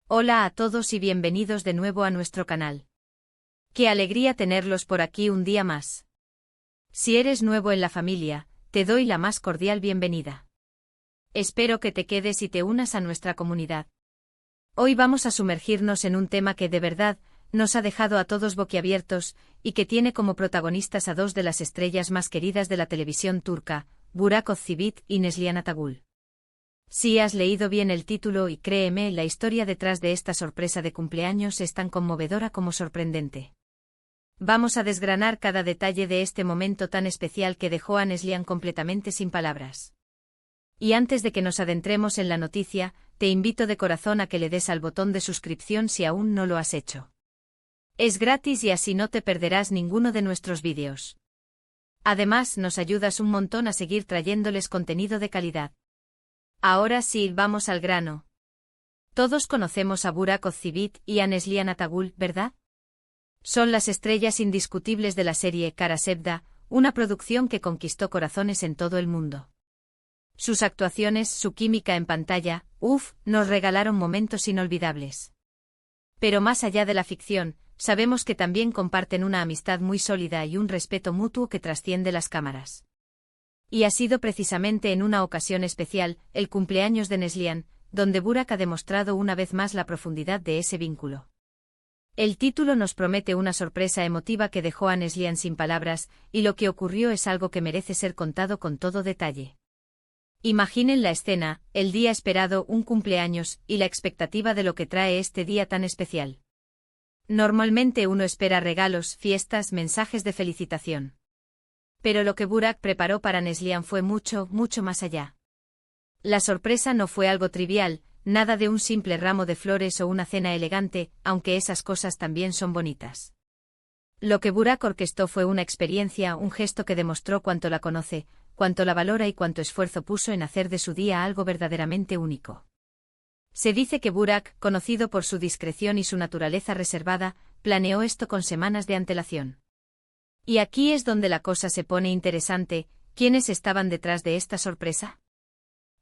Hola a todos y bienvenidos de nuevo a nuestro canal. Qué alegría tenerlos por aquí un día más. Si eres nuevo en la familia, te doy la más cordial bienvenida. Espero que te quedes y te unas a nuestra comunidad. Hoy vamos a sumergirnos en un tema que de verdad nos ha dejado a todos boquiabiertos y que tiene como protagonistas a dos de las estrellas más queridas de la televisión turca, Burak Özçivit y Neslihan Atagül. Sí, has leído bien el título y créeme, la historia detrás de esta sorpresa de cumpleaños es tan conmovedora como sorprendente. Vamos a desgranar cada detalle de este momento tan especial que dejó a Neslihan completamente sin palabras. Y antes de que nos adentremos en la noticia, te invito de corazón a que le des al botón de suscripción si aún no lo has hecho. Es gratis y así no te perderás ninguno de nuestros vídeos. Además, nos ayudas un montón a seguir trayéndoles contenido de calidad. Ahora sí, vamos al grano. Todos conocemos a Burak Özçivit y a Neslihan Atagül, ¿verdad? Son las estrellas indiscutibles de la serie Kara Sevda, una producción que conquistó corazones en todo el mundo. Sus actuaciones, su química en pantalla, nos regalaron momentos inolvidables. Pero más allá de la ficción, sabemos que también comparten una amistad muy sólida y un respeto mutuo que trasciende las cámaras. Y ha sido precisamente en una ocasión especial, el cumpleaños de Neslihan, donde Burak ha demostrado una vez más la profundidad de ese vínculo. El título nos promete una sorpresa emotiva que dejó a Neslihan sin palabras, y lo que ocurrió es algo que merece ser contado con todo detalle. Imaginen la escena, el día esperado, un cumpleaños, y la expectativa de lo que trae este día tan especial. Normalmente uno espera regalos, fiestas, mensajes de felicitación. Pero lo que Burak preparó para Neslihan fue mucho, mucho más allá. La sorpresa no fue algo trivial, nada de un simple ramo de flores o una cena elegante, aunque esas cosas también son bonitas. Lo que Burak orquestó fue una experiencia, un gesto que demostró cuánto la conoce, cuánto la valora y cuánto esfuerzo puso en hacer de su día algo verdaderamente único. Se dice que Burak, conocido por su discreción y su naturaleza reservada, planeó esto con semanas de antelación. Y aquí es donde la cosa se pone interesante. ¿Quiénes estaban detrás de esta sorpresa?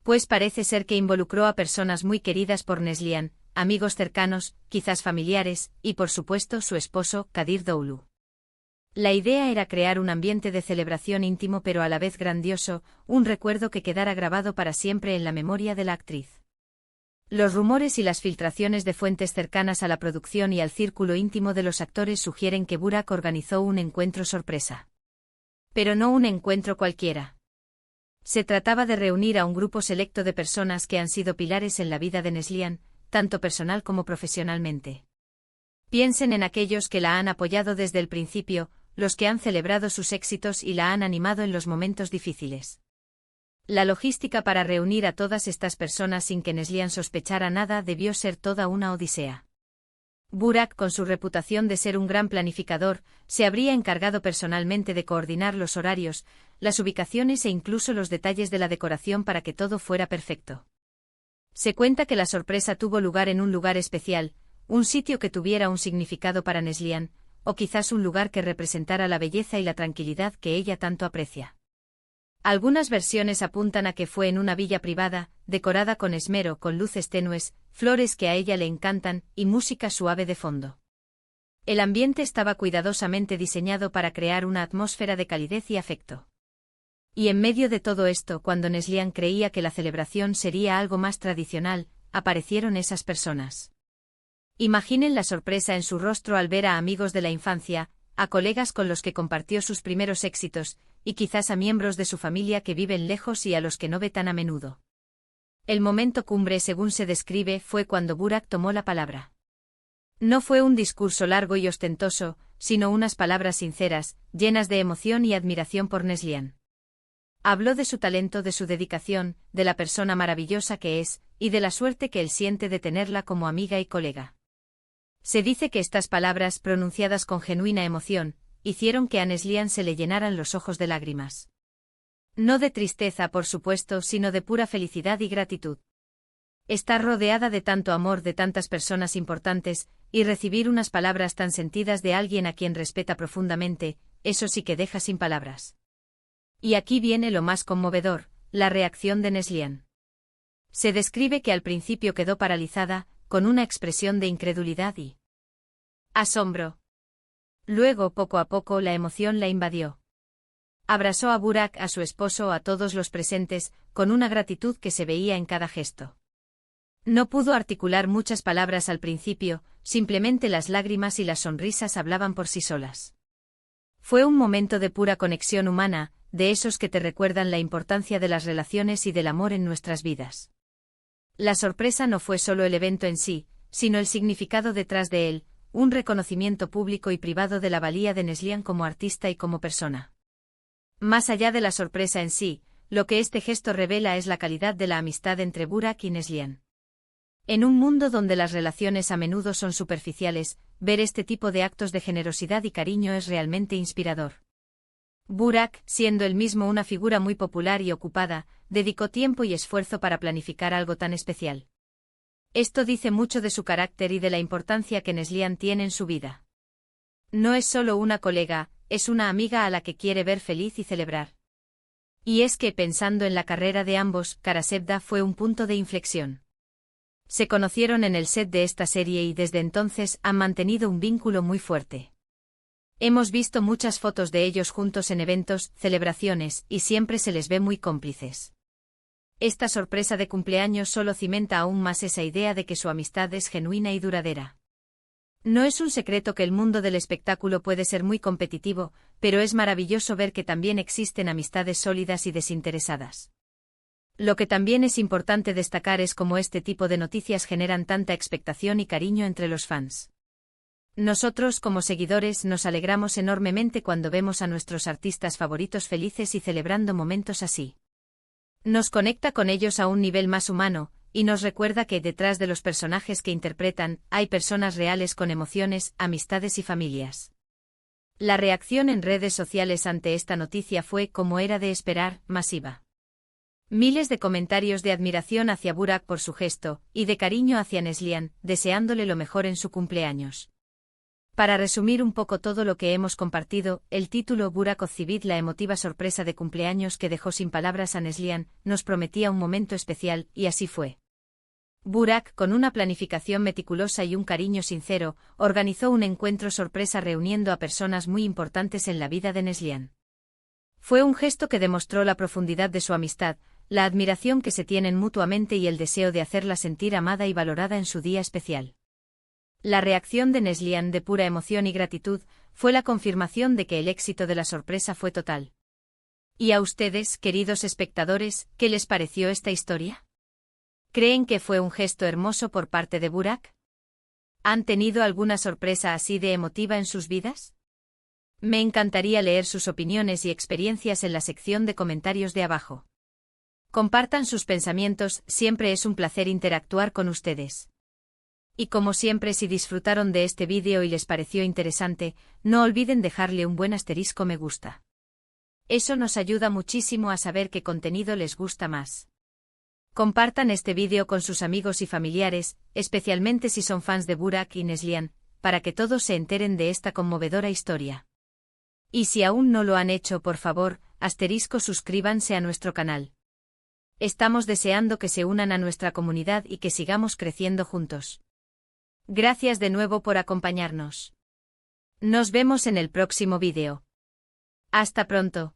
Pues parece ser que involucró a personas muy queridas por Neslihan, amigos cercanos, quizás familiares, y por supuesto su esposo, Kadir Doğulu. La idea era crear un ambiente de celebración íntimo pero a la vez grandioso, un recuerdo que quedara grabado para siempre en la memoria de la actriz. Los rumores y las filtraciones de fuentes cercanas a la producción y al círculo íntimo de los actores sugieren que Burak organizó un encuentro sorpresa. Pero no un encuentro cualquiera. Se trataba de reunir a un grupo selecto de personas que han sido pilares en la vida de Neslihan, tanto personal como profesionalmente. Piensen en aquellos que la han apoyado desde el principio, los que han celebrado sus éxitos y la han animado en los momentos difíciles. La logística para reunir a todas estas personas sin que Neslihan sospechara nada debió ser toda una odisea. Burak, con su reputación de ser un gran planificador, se habría encargado personalmente de coordinar los horarios, las ubicaciones e incluso los detalles de la decoración para que todo fuera perfecto. Se cuenta que la sorpresa tuvo lugar en un lugar especial, un sitio que tuviera un significado para Neslihan, o quizás un lugar que representara la belleza y la tranquilidad que ella tanto aprecia. Algunas versiones apuntan a que fue en una villa privada, decorada con esmero, con luces tenues, flores que a ella le encantan, y música suave de fondo. El ambiente estaba cuidadosamente diseñado para crear una atmósfera de calidez y afecto. Y en medio de todo esto, cuando Neslihan creía que la celebración sería algo más tradicional, aparecieron esas personas. Imaginen la sorpresa en su rostro al ver a amigos de la infancia, a colegas con los que compartió sus primeros éxitos, y quizás a miembros de su familia que viven lejos y a los que no ve tan a menudo. El momento cumbre, según se describe, fue cuando Burak tomó la palabra. No fue un discurso largo y ostentoso, sino unas palabras sinceras, llenas de emoción y admiración por Neslihan. Habló de su talento, de su dedicación, de la persona maravillosa que es, y de la suerte que él siente de tenerla como amiga y colega. Se dice que estas palabras, pronunciadas con genuina emoción, hicieron que a Neslihan se le llenaran los ojos de lágrimas. No de tristeza, por supuesto, sino de pura felicidad y gratitud. Estar rodeada de tanto amor de tantas personas importantes, y recibir unas palabras tan sentidas de alguien a quien respeta profundamente, eso sí que deja sin palabras. Y aquí viene lo más conmovedor, la reacción de Neslihan. Se describe que al principio quedó paralizada, con una expresión de incredulidad y asombro. Luego, poco a poco, la emoción la invadió. Abrazó a Burak, a su esposo, a todos los presentes, con una gratitud que se veía en cada gesto. No pudo articular muchas palabras al principio, simplemente las lágrimas y las sonrisas hablaban por sí solas. Fue un momento de pura conexión humana, de esos que te recuerdan la importancia de las relaciones y del amor en nuestras vidas. La sorpresa no fue solo el evento en sí, sino el significado detrás de él, un reconocimiento público y privado de la valía de Neslihan como artista y como persona. Más allá de la sorpresa en sí, lo que este gesto revela es la calidad de la amistad entre Burak y Neslihan. En un mundo donde las relaciones a menudo son superficiales, ver este tipo de actos de generosidad y cariño es realmente inspirador. Burak, siendo él mismo una figura muy popular y ocupada, dedicó tiempo y esfuerzo para planificar algo tan especial. Esto dice mucho de su carácter y de la importancia que Neslihan tiene en su vida. No es solo una colega, es una amiga a la que quiere ver feliz y celebrar. Y es que, pensando en la carrera de ambos, Karasevda fue un punto de inflexión. Se conocieron en el set de esta serie y desde entonces han mantenido un vínculo muy fuerte. Hemos visto muchas fotos de ellos juntos en eventos, celebraciones, y siempre se les ve muy cómplices. Esta sorpresa de cumpleaños solo cimenta aún más esa idea de que su amistad es genuina y duradera. No es un secreto que el mundo del espectáculo puede ser muy competitivo, pero es maravilloso ver que también existen amistades sólidas y desinteresadas. Lo que también es importante destacar es cómo este tipo de noticias generan tanta expectación y cariño entre los fans. Nosotros, como seguidores, nos alegramos enormemente cuando vemos a nuestros artistas favoritos felices y celebrando momentos así. Nos conecta con ellos a un nivel más humano, y nos recuerda que detrás de los personajes que interpretan, hay personas reales con emociones, amistades y familias. La reacción en redes sociales ante esta noticia fue, como era de esperar, masiva. Miles de comentarios de admiración hacia Burak por su gesto, y de cariño hacia Neslihan, deseándole lo mejor en su cumpleaños. Para resumir un poco todo lo que hemos compartido, el título Burak Ozçivit, la emotiva sorpresa de cumpleaños que dejó sin palabras a Neslihan, nos prometía un momento especial, y así fue. Burak, con una planificación meticulosa y un cariño sincero, organizó un encuentro sorpresa reuniendo a personas muy importantes en la vida de Neslihan. Fue un gesto que demostró la profundidad de su amistad, la admiración que se tienen mutuamente y el deseo de hacerla sentir amada y valorada en su día especial. La reacción de Neslihan, de pura emoción y gratitud, fue la confirmación de que el éxito de la sorpresa fue total. ¿Y a ustedes, queridos espectadores, qué les pareció esta historia? ¿Creen que fue un gesto hermoso por parte de Burak? ¿Han tenido alguna sorpresa así de emotiva en sus vidas? Me encantaría leer sus opiniones y experiencias en la sección de comentarios de abajo. Compartan sus pensamientos, siempre es un placer interactuar con ustedes. Y como siempre, si disfrutaron de este vídeo y les pareció interesante, no olviden dejarle un buen asterisco me gusta. Eso nos ayuda muchísimo a saber qué contenido les gusta más. Compartan este vídeo con sus amigos y familiares, especialmente si son fans de Burak y Neslihan, para que todos se enteren de esta conmovedora historia. Y si aún no lo han hecho, por favor, suscríbanse a nuestro canal. Estamos deseando que se unan a nuestra comunidad y que sigamos creciendo juntos. Gracias de nuevo por acompañarnos. Nos vemos en el próximo vídeo. Hasta pronto.